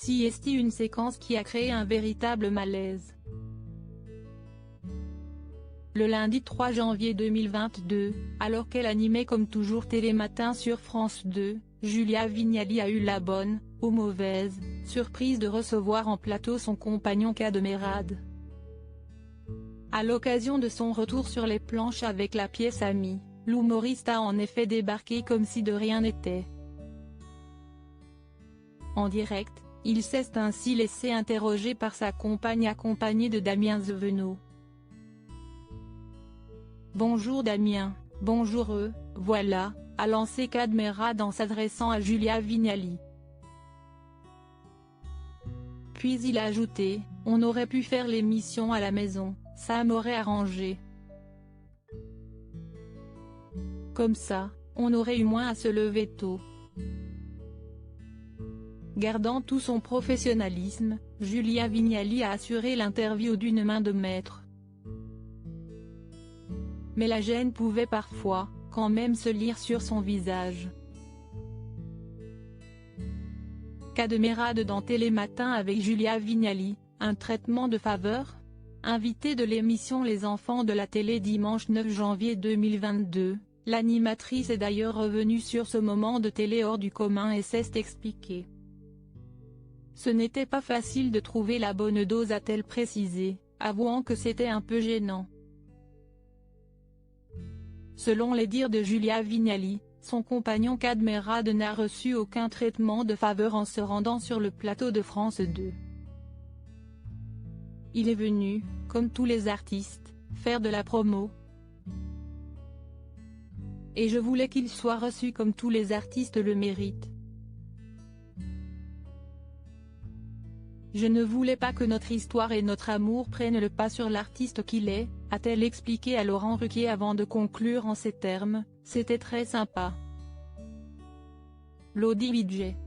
Si est une séquence qui a créé un véritable malaise. Le lundi 3 janvier 2022, alors qu'elle animait comme toujours Télématin sur France 2, Julia Vignali a eu la bonne, ou mauvaise, surprise de recevoir en plateau son compagnon Cadmerade. À l'occasion de son retour sur les planches avec la pièce Ami, l'humoriste a en effet débarqué comme si de rien n'était. En direct, il s'est ainsi laissé interroger par sa compagne accompagnée de Damien Zevenot. « Bonjour Damien, bonjour voilà », a lancé Cadmerade en s'adressant à Julia Vignali. Puis il a ajouté, « On aurait pu faire l'émission à la maison, ça m'aurait arrangé. Comme ça, on aurait eu moins à se lever tôt. » Gardant tout son professionnalisme, Julia Vignali a assuré l'interview d'une main de maître. Mais la gêne pouvait parfois, quand même se lire sur son visage. Cadmerade dans Télématin avec Julia Vignali, un traitement de faveur ? Invitée de l'émission Les Enfants de la télé dimanche 9 janvier 2022, l'animatrice est d'ailleurs revenue sur ce moment de télé hors du commun et s'est expliquée. Ce n'était pas facile de trouver la bonne dose, a-t-elle précisé, avouant que c'était un peu gênant. Selon les dires de Julia Vignali, son compagnon Cadmerade n'a reçu aucun traitement de faveur en se rendant sur le plateau de France 2. Il est venu, comme tous les artistes, faire de la promo. Et je voulais qu'il soit reçu comme tous les artistes le méritent. Je ne voulais pas que notre histoire et notre amour prennent le pas sur l'artiste qu'il est, a-t-elle expliqué à Laurent Ruquier avant de conclure en ces termes, c'était très sympa. Lodi Widget.